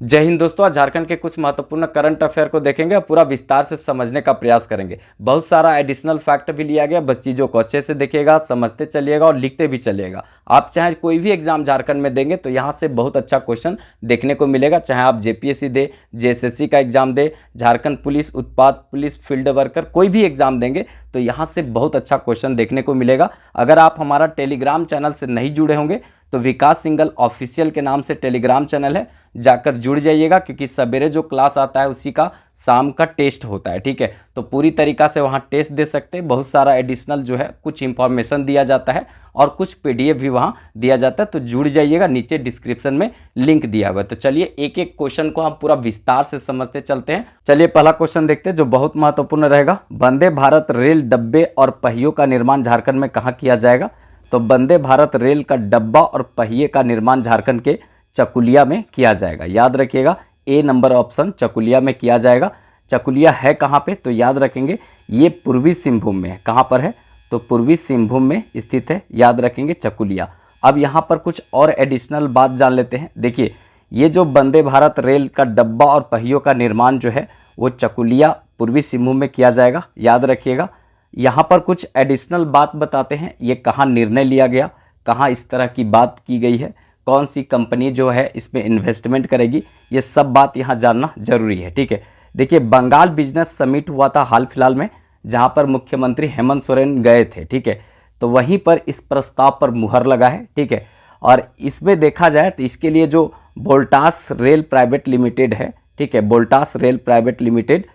जय हिंद दोस्तों। आज झारखंड के कुछ महत्वपूर्ण करंट अफेयर को देखेंगे और पूरा विस्तार से समझने का प्रयास करेंगे। बहुत सारा एडिशनल फैक्ट भी लिया गया, बस चीज़ों को अच्छे से देखिएगा, समझते चलिएगा और लिखते भी चलिएगा। आप चाहे कोई भी एग्जाम झारखंड में देंगे तो यहाँ से बहुत अच्छा क्वेश्चन देखने को मिलेगा। चाहे आप जेपीएससी दे, जेएसएससी का एग्जाम दे, झारखंड पुलिस, उत्पाद पुलिस, फील्ड वर्कर, कोई भी एग्जाम देंगे तो यहाँ से बहुत अच्छा क्वेश्चन देखने को मिलेगा। अगर आप हमारा टेलीग्राम चैनल से नहीं जुड़े होंगे तो विकास सिंघल ऑफिशियल के नाम से टेलीग्राम चैनल है, जाकर जुड़ जाइएगा, क्योंकि सवेरे जो क्लास आता है उसी का शाम का टेस्ट होता है। ठीक है, तो पूरी तरीक़ा से वहाँ टेस्ट दे सकते हैं। बहुत सारा एडिशनल जो है कुछ इंफॉर्मेशन दिया जाता है और कुछ पीडीएफ भी वहाँ दिया जाता है, तो जुड़ जाइएगा। नीचे डिस्क्रिप्शन में लिंक दिया हुआ है। तो चलिए एक एक क्वेश्चन को हम पूरा विस्तार से समझते चलते हैं। चलिए पहला क्वेश्चन देखते हैं जो बहुत महत्वपूर्ण रहेगा। वंदे भारत रेल डब्बे और पहियों का निर्माण झारखंड में कहाँ किया जाएगा? तो वंदे भारत रेल का डब्बा और पहिए का निर्माण झारखंड के चकुलिया में किया जाएगा। याद रखिएगा, ए नंबर ऑप्शन चकुलिया में किया जाएगा। चकुलिया है कहाँ पे? तो याद रखेंगे ये पूर्वी सिंहभूम में है। कहाँ पर है? तो पूर्वी सिंहभूम में स्थित है। याद रखेंगे चकुलिया। अब यहाँ पर कुछ और एडिशनल बात जान लेते हैं। देखिए, ये जो वंदे भारत रेल का डब्बा और पहियों का निर्माण जो है वो चकुलिया पूर्वी सिंहभूम में किया जाएगा। याद रखिएगा। यहाँ पर कुछ एडिशनल बात बताते हैं, ये कहाँ निर्णय लिया गया, कहाँ इस तरह की बात की गई है, कौन सी कंपनी जो है इसमें इन्वेस्टमेंट करेगी, ये सब बात यहाँ जानना जरूरी है। ठीक है, देखिए बंगाल बिजनेस समिट हुआ था हाल फिलहाल में, जहाँ पर मुख्यमंत्री हेमंत सोरेन गए थे। ठीक है, तो वहीं पर इस प्रस्ताव पर मुहर लगा है। ठीक है, और इसमें देखा जाए तो इसके लिए जो वोल्टास रेल प्राइवेट लिमिटेड है, ठीक है, वोल्टास रेल प्राइवेट लिमिटेड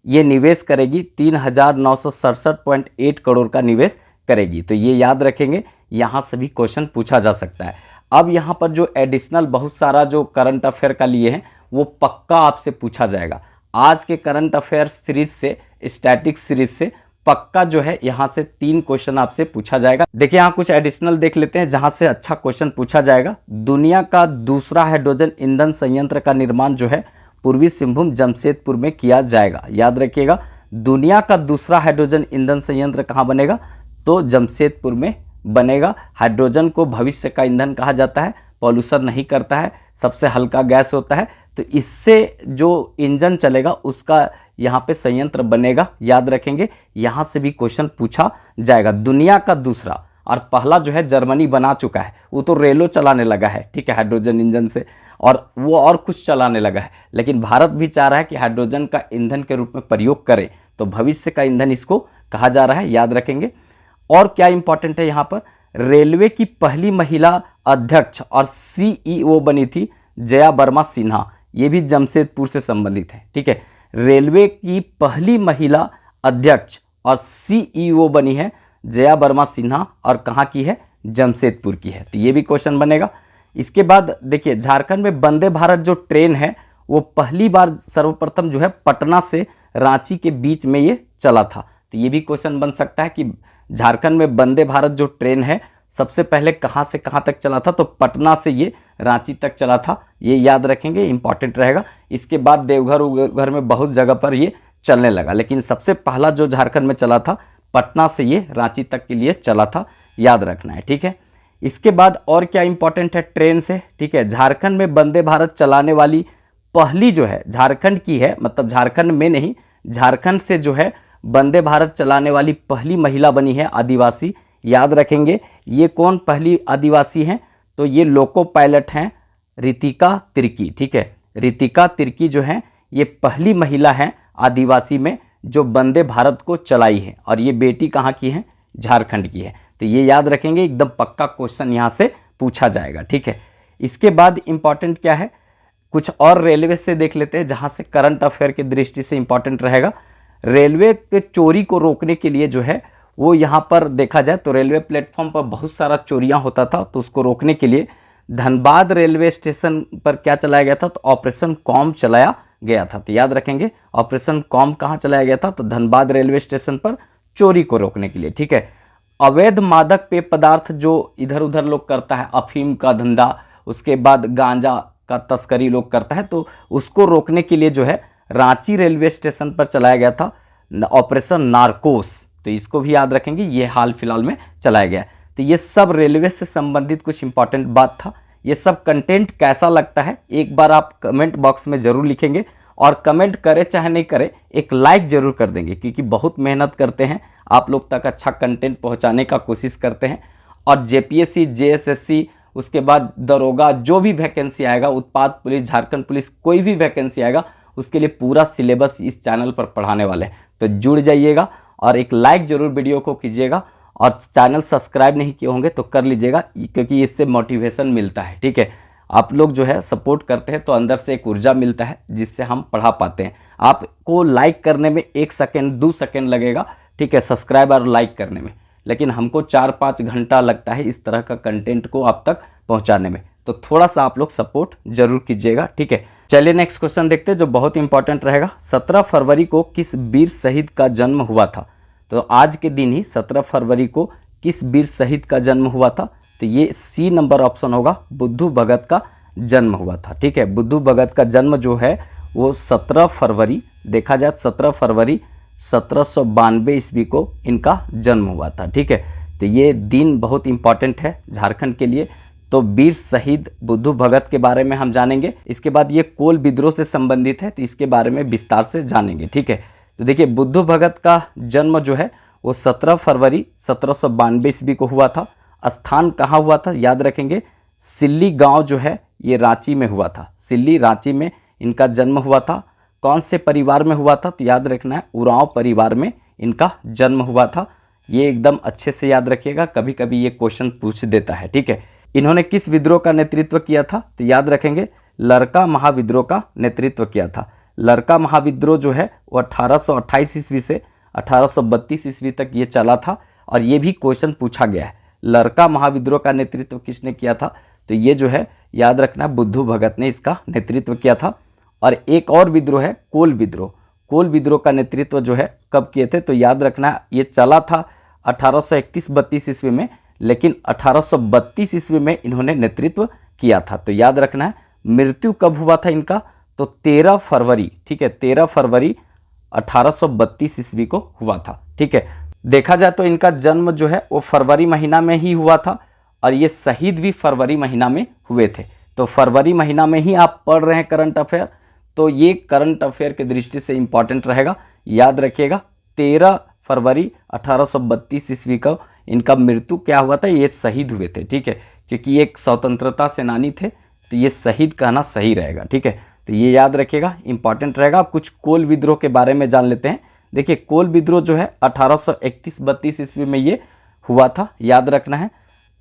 ये निवेश करेगी 3,967.8 करोड़ का निवेश करेगी। तो ये याद रखेंगे, यहाँ से भी क्वेश्चन पूछा जा सकता है। अब यहाँ पर जो एडिशनल बहुत सारा जो करंट अफेयर का लिए हैं वो पक्का आपसे पूछा जाएगा। आज के करंट अफेयर सीरीज से, स्टैटिक सीरीज से पक्का जो है यहाँ से 3 क्वेश्चन आपसे पूछा जाएगा। देखिए यहाँ कुछ एडिशनल देख लेते हैं जहाँ से अच्छा क्वेश्चन पूछा जाएगा। दुनिया का दूसरा हाइड्रोजन ईंधन संयंत्र का निर्माण जो है पूर्वी सिंहभूम जमशेदपुर में किया जाएगा। याद रखिएगा, दुनिया का दूसरा हाइड्रोजन ईंधन संयंत्र कहाँ बनेगा? तो जमशेदपुर में बनेगा। हाइड्रोजन को भविष्य का ईंधन कहा जाता है, पॉल्यूशन नहीं करता है, सबसे हल्का गैस होता है, तो इससे जो इंजन चलेगा उसका यहाँ पे संयंत्र बनेगा। याद रखेंगे, यहाँ से भी क्वेश्चन पूछा जाएगा। दुनिया का दूसरा, और पहला जो है जर्मनी बना चुका है, वो तो रेलो चलाने लगा है, ठीक है, हाइड्रोजन इंजन से, और वो और कुछ चलाने लगा है। लेकिन भारत भी चाह रहा है कि हाइड्रोजन का ईंधन के रूप में प्रयोग करे, तो भविष्य का ईंधन इसको कहा जा रहा है। याद रखेंगे। और क्या इंपॉर्टेंट है यहाँ पर, रेलवे की पहली महिला अध्यक्ष और सीईओ बनी थी जया वर्मा सिन्हा। ये भी जमशेदपुर से संबंधित है। ठीक है, रेलवे की पहली महिला अध्यक्ष और सीईओ बनी है जया वर्मा सिन्हा, और कहाँ की है? जमशेदपुर की है। तो ये भी क्वेश्चन बनेगा। इसके बाद देखिए, झारखंड में वंदे भारत जो ट्रेन है वो पहली बार सर्वप्रथम जो है पटना से रांची के बीच में ये चला था। तो ये भी क्वेश्चन बन सकता है कि झारखंड में वंदे भारत जो ट्रेन है सबसे पहले कहाँ से कहाँ तक चला था? तो पटना से ये रांची तक चला था। ये याद रखेंगे, इंपॉर्टेंट रहेगा। इसके बाद देवघर में बहुत जगह पर ये चलने लगा, लेकिन सबसे पहला जो झारखंड में चला था पटना से ये रांची तक के लिए चला था। याद रखना है। ठीक है, इसके बाद और क्या इंपॉर्टेंट है ट्रेन से? ठीक है, झारखंड में वंदे भारत चलाने वाली पहली जो है झारखंड की है, मतलब झारखंड में नहीं, झारखंड से जो है वंदे भारत चलाने वाली पहली महिला बनी है आदिवासी। याद रखेंगे, ये कौन पहली आदिवासी हैं? तो ये लोको पायलट हैं रितिका तिर्की। ठीक है, रितिका तिर्की जो है ये पहली महिला हैं आदिवासी में जो वंदे भारत को चलाई है, और ये बेटी कहाँ की है? झारखंड की है। तो ये याद रखेंगे, एकदम पक्का क्वेश्चन यहाँ से पूछा जाएगा। ठीक है, इसके बाद इंपॉर्टेंट क्या है, कुछ और रेलवे से देख लेते हैं जहाँ से करंट अफेयर की दृष्टि से इंपॉर्टेंट रहेगा। रेलवे के चोरी को रोकने के लिए जो है वो यहाँ पर देखा जाए तो रेलवे प्लेटफॉर्म पर बहुत सारा चोरियाँ होता था, तो उसको रोकने के लिए धनबाद रेलवे स्टेशन पर क्या चलाया गया था? तो ऑपरेशन कॉम चलाया गया था। तो याद रखेंगे, ऑपरेशन कॉम कहाँ चलाया गया था? तो धनबाद रेलवे स्टेशन पर चोरी को रोकने के लिए। ठीक है, अवैध मादक पेय पदार्थ जो इधर उधर लोग करता है, अफीम का धंधा, उसके बाद गांजा का तस्करी लोग करता है, तो उसको रोकने के लिए जो है रांची रेलवे स्टेशन पर चलाया गया था ऑपरेशन नारकोस। तो इसको भी याद रखेंगे, ये हाल फिलहाल में चलाया गया। तो ये सब रेलवे से संबंधित कुछ इंपॉर्टेंट बात था। ये सब कंटेंट कैसा लगता है एक बार आप कमेंट बॉक्स में ज़रूर लिखेंगे, और कमेंट करें चाहे नहीं करें एक लाइक ज़रूर कर देंगे, क्योंकि बहुत मेहनत करते हैं, आप लोग तक अच्छा कंटेंट पहुंचाने का कोशिश करते हैं। और जेपीएससी, जेएसएससी, उसके बाद दरोगा, जो भी वैकेंसी आएगा, उत्पाद पुलिस, झारखंड पुलिस, कोई भी वैकेंसी आएगा उसके लिए पूरा सिलेबस इस चैनल पर पढ़ाने वाले हैं। तो जुड़ जाइएगा और एक लाइक ज़रूर वीडियो को कीजिएगा, और चैनल सब्सक्राइब नहीं किए होंगे तो कर लीजिएगा, क्योंकि इससे मोटिवेशन मिलता है। ठीक है, आप लोग जो है सपोर्ट करते हैं तो अंदर से एक ऊर्जा मिलता है जिससे हम पढ़ा पाते हैं। आपको लाइक करने में 1 सेकेंड 2 सेकेंड लगेगा, ठीक है, सब्सक्राइब और लाइक करने में, लेकिन हमको 4-5 घंटा लगता है इस तरह का कंटेंट को आप तक पहुंचाने में। तो थोड़ा सा आप लोग सपोर्ट जरूर कीजिएगा। ठीक है, चलिए नेक्स्ट क्वेश्चन देखते हैं जो बहुत इंपॉर्टेंट रहेगा। 17 फरवरी को किस वीर शहीद का जन्म हुआ था? तो आज के दिन ही 17 फरवरी को किस वीर शहीद का जन्म हुआ था? तो ये सी नंबर ऑप्शन होगा, बुद्धू भगत का जन्म हुआ था। ठीक है, बुद्धू भगत का जन्म जो है वो 17 फरवरी, देखा जाए 17 फरवरी 1792 ईस्वी को इनका जन्म हुआ था। ठीक है, तो ये दिन बहुत इंपॉर्टेंट है झारखंड के लिए। तो वीर शहीद बुद्धू भगत के बारे में हम जानेंगे। इसके बाद ये कोल विद्रोह से संबंधित है, तो इसके बारे में विस्तार से जानेंगे। ठीक है, तो देखिए बुद्धू भगत का जन्म जो है वो 17 फरवरी 1792 ईस्वी को हुआ था। स्थान कहाँ हुआ था याद रखेंगे, सिल्ली गांव जो है ये रांची में हुआ था। सिल्ली रांची में इनका जन्म हुआ था। कौन से परिवार में हुआ था? तो याद रखना है उरांव परिवार में इनका जन्म हुआ था। ये एकदम अच्छे से याद रखिएगा, कभी कभी ये क्वेश्चन पूछ देता है। ठीक है, इन्होंने किस विद्रोह का नेतृत्व किया था? तो याद रखेंगे लरका महाविद्रोह का नेतृत्व किया था। लरका महाविद्रोह जो है वो 1828 ईस्वी से 1832 ईस्वी तक ये चला था, और ये भी क्वेश्चन पूछा गया है, लरका महाविद्रोह का नेतृत्व किसने किया था? तो ये जो है याद रखना बुद्धू भगत ने इसका नेतृत्व किया था। और एक और विद्रोह है कोल विद्रोह। कोल विद्रोह का नेतृत्व जो है कब किए थे? तो याद रखना ये चला था 1831-32 ईस्वी में, लेकिन 1832 ईस्वी में इन्होंने नेतृत्व किया था। तो याद रखना है मृत्यु कब हुआ था इनका? तो 13 फरवरी, ठीक है, 13 फरवरी 1832 ईस्वी को हुआ था। ठीक है, देखा जाए तो इनका जन्म जो है वो फरवरी महीना में ही हुआ था, और ये शहीद भी फरवरी महीना में हुए थे। तो फरवरी महीना में ही आप पढ़ रहे हैं करंट अफेयर, तो ये करंट अफेयर की दृष्टि से इंपॉर्टेंट रहेगा। याद रखिएगा 13 फरवरी 1832 ईस्वी को इनका मृत्यु क्या हुआ था? ये शहीद हुए थे। ठीक है, क्योंकि ये एक स्वतंत्रता सेनानी थे, तो ये शहीद कहना सही रहेगा। ठीक है, तो ये याद रखिएगा, इंपॉर्टेंट रहेगा। अब कुछ कोल विद्रोह के बारे में जान लेते हैं। देखिए कोल विद्रोह जो है 1831-32 ईस्वी में ये हुआ था, याद रखना है।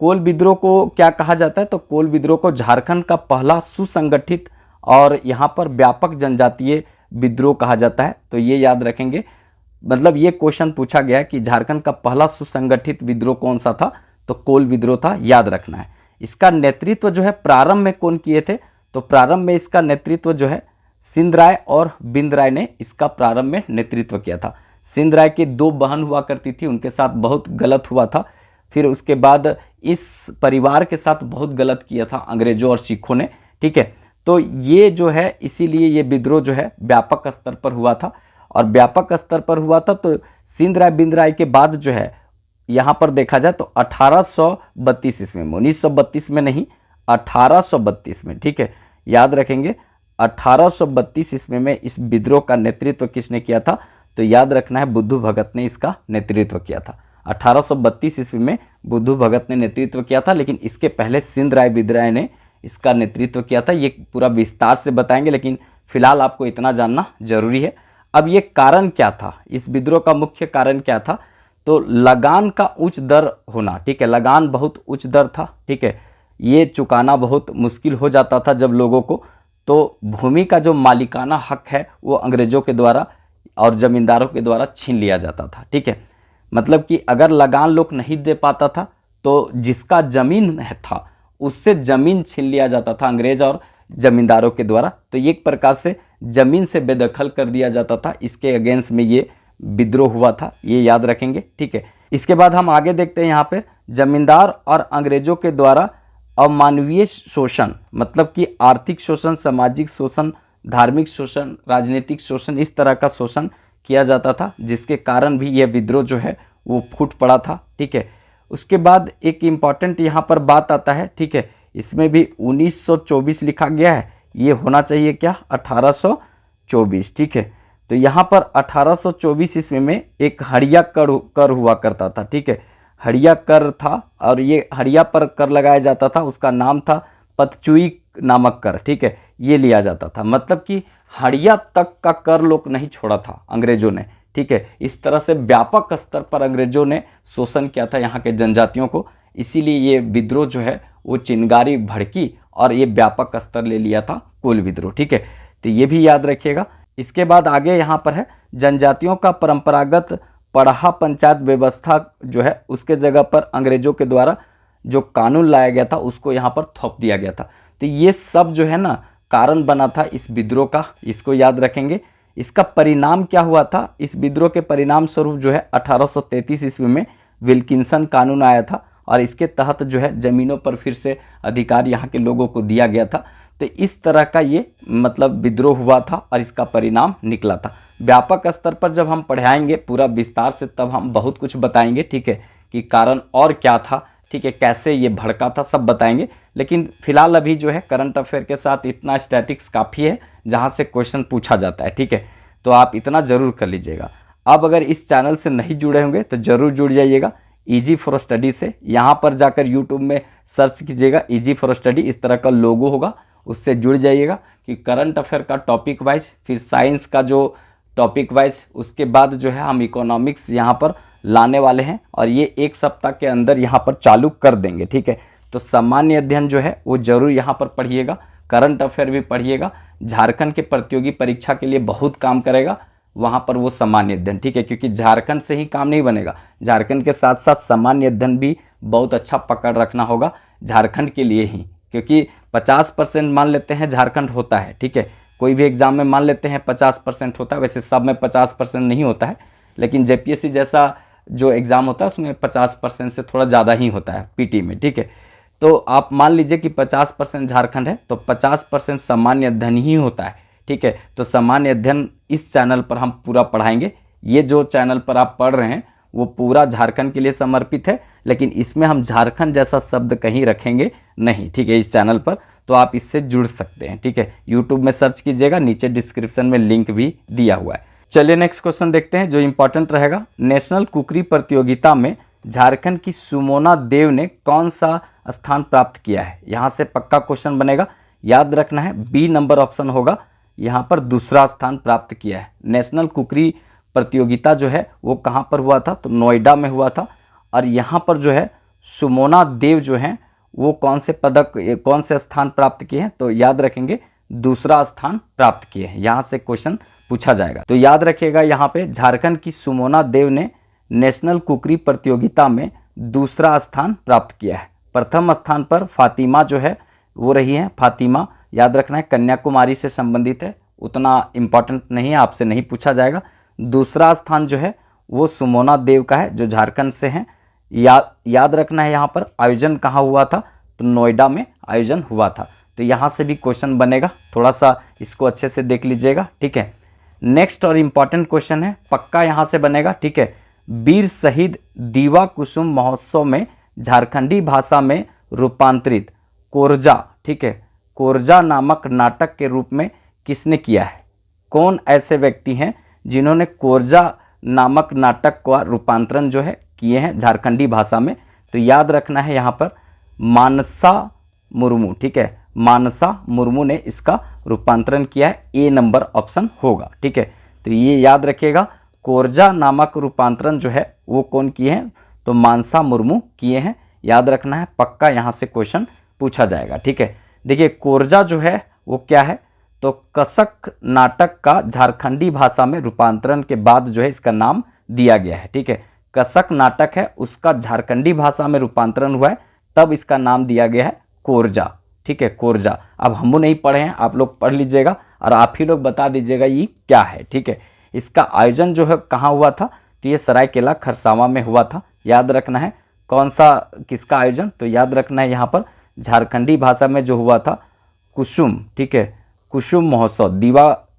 कोल विद्रोह को क्या कहा जाता है? तो कोल विद्रोह को झारखंड का पहला सुसंगठित और यहाँ पर व्यापक जनजातीय विद्रोह कहा जाता है। तो ये याद रखेंगे, मतलब ये क्वेश्चन पूछा गया कि झारखंड का पहला सुसंगठित विद्रोह कौन सा था? तो कोल विद्रोह था, याद रखना है। इसका नेतृत्व जो है प्रारंभ में कौन किए थे? तो प्रारंभ में इसका नेतृत्व जो है सिंध राय और बिंद राय ने इसका प्रारंभ में नेतृत्व किया था। सिंध राय की 2 बहन हुआ करती थी, उनके साथ बहुत गलत हुआ था। फिर उसके बाद इस परिवार के साथ बहुत गलत किया था अंग्रेजों और सिखों ने। ठीक है, तो ये जो है इसीलिए ये विद्रोह जो है व्यापक स्तर पर हुआ था, और व्यापक स्तर पर हुआ था। तो सिंध राय बिंद राय के बाद जो है यहाँ पर देखा जाए तो 1832 ईस्वी में, 1932 में नहीं, 1832 में। ठीक है, याद रखेंगे 1832 ईस्वी में इस विद्रोह का नेतृत्व किसने किया था? तो याद रखना है बुद्धू भगत ने इसका नेतृत्व किया था। 1832 ईस्वी में बुद्धू भगत ने नेतृत्व किया था, लेकिन इसके पहले सिंध राय बिंद राय ने इसका नेतृत्व किया था। ये पूरा विस्तार से बताएंगे, लेकिन फिलहाल आपको इतना जानना जरूरी है। अब ये कारण क्या था? इस विद्रोह का मुख्य कारण क्या था? तो लगान का उच्च दर होना। ठीक है, लगान बहुत उच्च दर था। ठीक है, ये चुकाना बहुत मुश्किल हो जाता था जब लोगों को, तो भूमि का जो मालिकाना हक है वो अंग्रेजों के द्वारा और जमींदारों के द्वारा छीन लिया जाता था। ठीक है, मतलब कि अगर लगान लोग नहीं दे पाता था तो जिसका जमीन था उससे जमीन छीन लिया जाता था अंग्रेज और जमींदारों के द्वारा। तो एक प्रकार से जमीन से बेदखल कर दिया जाता था। इसके अगेंस्ट में ये विद्रोह हुआ था, ये याद रखेंगे। ठीक है, इसके बाद हम आगे देखते हैं। यहाँ पे जमींदार और अंग्रेजों के द्वारा अमानवीय शोषण, मतलब कि आर्थिक शोषण, सामाजिक शोषण, धार्मिक शोषण, राजनीतिक शोषण, इस तरह का शोषण किया जाता था, जिसके कारण भी यह विद्रोह जो है वो फूट पड़ा था। ठीक है, उसके बाद एक इम्पॉर्टेंट यहाँ पर बात आता है। ठीक है, इसमें भी 1924 लिखा गया है, ये होना चाहिए क्या 1824। ठीक है, तो यहाँ पर 1824 ईस्वी में एक हड़िया कर हुआ करता था। ठीक है, हड़िया कर था और ये हड़िया पर कर लगाया जाता था, उसका नाम था पतचुई नामक कर। ठीक है, ये लिया जाता था, मतलब कि हड़िया तक का कर लोग नहीं छोड़ा था अंग्रेजों ने। ठीक है, इस तरह से व्यापक स्तर पर अंग्रेजों ने शोषण किया था यहाँ के जनजातियों को, इसीलिए ये विद्रोह जो है वो चिंगारी भड़की और ये व्यापक स्तर ले लिया था कोल विद्रोह। ठीक है, तो ये भी याद रखिएगा। इसके बाद आगे यहाँ पर है जनजातियों का परंपरागत पड़हा पंचायत व्यवस्था जो है उसके जगह पर अंग्रेजों के द्वारा जो कानून लाया गया था उसको यहाँ पर थोप दिया गया था। तो ये सब जो है ना कारण बना था इस विद्रोह का, इसको याद रखेंगे। इसका परिणाम क्या हुआ था, इस विद्रोह के परिणाम स्वरूप जो है 1833 ईस्वी में विल्किंसन कानून आया था और इसके तहत जो है ज़मीनों पर फिर से अधिकार यहाँ के लोगों को दिया गया था। तो इस तरह का ये मतलब विद्रोह हुआ था और इसका परिणाम निकला था। व्यापक स्तर पर जब हम पढ़ाएंगे पूरा विस्तार से तब हम बहुत कुछ बताएंगे। ठीक है, कि कारण और क्या था, ठीक है, कैसे ये भड़का था, सब बताएंगे। लेकिन फिलहाल अभी जो है करंट अफेयर के साथ इतना स्टैटिक्स काफ़ी है जहाँ से क्वेश्चन पूछा जाता है। ठीक है, तो आप इतना ज़रूर कर लीजिएगा। अब अगर इस चैनल से नहीं जुड़े होंगे तो ज़रूर जुड़ जाइएगा ईजी फॉर स्टडी से। यहाँ पर जाकर यूट्यूब में सर्च कीजिएगा ईजी फॉर स्टडी, इस तरह का लोगो होगा, उससे जुड़ जाइएगा कि करंट अफेयर का टॉपिक वाइज, फिर साइंस का जो टॉपिक वाइज, उसके बाद जो है हम इकोनॉमिक्स यहाँ पर लाने वाले हैं और ये एक सप्ताह के अंदर यहाँ पर चालू कर देंगे। ठीक है, तो सामान्य अध्ययन जो है वो जरूर यहाँ पर पढ़िएगा, करंट अफेयर भी पढ़िएगा। झारखंड के प्रतियोगी परीक्षा के लिए बहुत काम करेगा वहाँ पर वो सामान्य अध्ययन। ठीक है, क्योंकि झारखंड से ही काम नहीं बनेगा, झारखंड के साथ साथ सामान्य अध्ययन भी बहुत अच्छा पकड़ रखना होगा झारखंड के लिए ही, क्योंकि 50% मान लेते हैं झारखंड होता है। ठीक है, कोई भी एग्जाम में मान लेते हैं 50% होता है, वैसे सब में 50% नहीं होता है, लेकिन जेपीएससी जैसा जो एग्ज़ाम होता है उसमें 50% से थोड़ा ज़्यादा ही होता है पीटी में। ठीक है, तो आप मान लीजिए कि 50% झारखंड है तो 50% सामान्य अध्ययन ही होता है। ठीक है, तो सामान्य अध्ययन इस चैनल पर हम पूरा पढ़ाएंगे। ये जो चैनल पर आप पढ़ रहे हैं वो पूरा झारखंड के लिए समर्पित है, लेकिन इसमें हम झारखंड जैसा शब्द कहीं रखेंगे नहीं। ठीक है, इस चैनल पर तो आप इससे जुड़ सकते हैं। ठीक है, यूट्यूब में सर्च कीजिएगा, नीचे डिस्क्रिप्शन में लिंक भी दिया हुआ है। चलिए नेक्स्ट क्वेश्चन देखते हैं जो इंपॉर्टेंट रहेगा। नेशनल कुकरी प्रतियोगिता में झारखंड की सुमोना देव ने कौन सा स्थान प्राप्त किया है? यहाँ से पक्का क्वेश्चन बनेगा, याद रखना है। बी नंबर ऑप्शन होगा, यहाँ पर दूसरा स्थान प्राप्त किया है। नेशनल कुकरी प्रतियोगिता जो है वो कहाँ पर हुआ था, तो नोएडा में हुआ था। और यहाँ पर जो है सुमोना देव जो हैं वो कौन से पदक, कौन से स्थान प्राप्त किए हैं, तो याद रखेंगे दूसरा स्थान प्राप्त किए हैं। यहाँ से क्वेश्चन पूछा जाएगा, तो याद रखिएगा यहाँ पे झारखंड की सुमोना देव ने नेशनल कुकरी प्रतियोगिता में दूसरा स्थान प्राप्त किया है। प्रथम स्थान पर फातिमा जो है वो रही है। फातिमा याद रखना है, कन्याकुमारी से संबंधित है, उतना इम्पॉर्टेंट नहीं है, आपसे नहीं पूछा जाएगा। दूसरा स्थान जो है वो सुमोना देव का है जो झारखंड से हैं। याद रखना है यहाँ पर आयोजन कहाँ हुआ था, तो नोएडा में आयोजन हुआ था। तो यहाँ से भी क्वेश्चन बनेगा, थोड़ा सा इसको अच्छे से देख लीजिएगा। ठीक है, नेक्स्ट और इम्पॉर्टेंट क्वेश्चन है, पक्का यहाँ से बनेगा। ठीक है, वीर शहीद दीवा कुसुम महोत्सव में झारखंडी भाषा में रूपांतरित कोरजा, ठीक है, कोरजा नामक नाटक के रूप में किसने किया है? कौन ऐसे व्यक्ति हैं जिन्होंने कोरजा नामक नाटक का रूपांतरण जो है किए हैं झारखंडी भाषा में? तो याद रखना है यहाँ पर मानसा मुर्मू। ठीक है, मानसा मुर्मू ने इसका रूपांतरण किया है, ए नंबर ऑप्शन होगा। ठीक है, तो ये याद रखिएगा, कोरजा नामक रूपांतरण जो है वो कौन किए हैं, तो मानसा मुर्मू किए हैं। याद रखना है, पक्का यहाँ से क्वेश्चन पूछा जाएगा। ठीक है, देखिए कोरजा जो है वो क्या है, तो कसक नाटक का झारखंडी भाषा में रूपांतरण के बाद जो है इसका नाम दिया गया है। ठीक है, कसक नाटक है उसका झारखंडी भाषा में रूपांतरण हुआ है, तब इसका नाम दिया गया है कोरजा। ठीक है, कोरजा। अब हम नहीं पढ़े हैं, आप लोग पढ़ लीजिएगा और आप ही लोग बता दीजिएगा ये क्या है। ठीक है, इसका आयोजन जो है कहाँ हुआ था, तो ये सरायकेला खरसावां में हुआ था। याद रखना है कौन सा, किसका आयोजन, तो याद रखना है यहाँ पर झारखंडी भाषा में जो हुआ था कुसुम। ठीक है, कुसुम महोत्सव,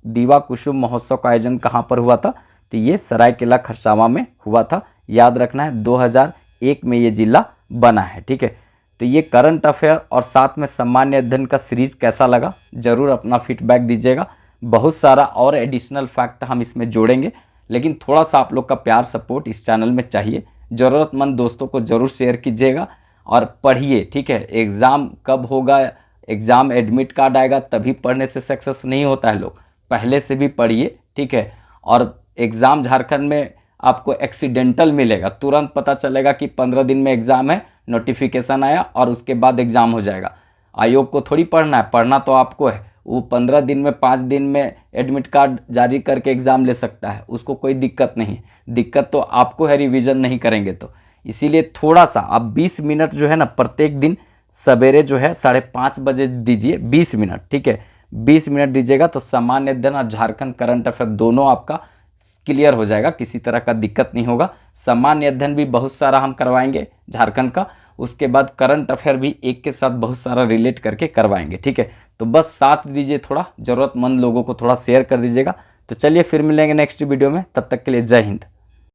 दीवा कुसुम महोत्सव का आयोजन कहाँ पर हुआ था, तो ये सरायकेला खरसावां में हुआ था। याद रखना है 2001 में ये जिला बना है। ठीक है, तो ये करंट अफेयर और साथ में सामान्य अध्ययन का सीरीज कैसा लगा ज़रूर अपना फीडबैक दीजिएगा। बहुत सारा और एडिशनल फैक्ट हम इसमें जोड़ेंगे, लेकिन थोड़ा सा आप लोग का प्यार सपोर्ट इस चैनल में चाहिए। ज़रूरतमंद दोस्तों को ज़रूर शेयर कीजिएगा और पढ़िए, ठीक है। एग्ज़ाम कब होगा, एग्ज़ाम एडमिट कार्ड आएगा तभी पढ़ने से सक्सेस नहीं होता है, लोग पहले से भी पढ़िए, ठीक है। और एग्ज़ाम झारखंड में आपको एक्सीडेंटल मिलेगा, तुरंत पता चलेगा कि 15 दिन में एग्ज़ाम है, नोटिफिकेशन आया और उसके बाद एग्ज़ाम हो जाएगा। आयोग को थोड़ी पढ़ना है, पढ़ना तो आपको है। वो 15 दिन में 5 दिन में एडमिट कार्ड जारी करके एग्ज़ाम ले सकता है, उसको कोई दिक्कत नहीं है। दिक्कत तो आपको है रिवीजन नहीं करेंगे तो। इसीलिए थोड़ा सा आप 20 मिनट जो है ना प्रत्येक दिन सवेरे जो है 5:30 बजे दीजिए, 20 मिनट, ठीक है। 20 मिनट दीजिएगा तो सामान्य अध्ययन और झारखंड करंट अफेयर दोनों आपका क्लियर हो जाएगा, किसी तरह का दिक्कत नहीं होगा। सामान्य अध्ययन भी बहुत सारा हम करवाएंगे झारखंड का, उसके बाद करंट अफेयर भी एक के साथ बहुत सारा रिलेट करके करवाएंगे, ठीक है। तो बस साथ दीजिए, थोड़ा ज़रूरतमंद लोगों को थोड़ा शेयर कर दीजिएगा। तो चलिए फिर मिलेंगे नेक्स्ट वीडियो में, तब तक के लिए जय हिंद।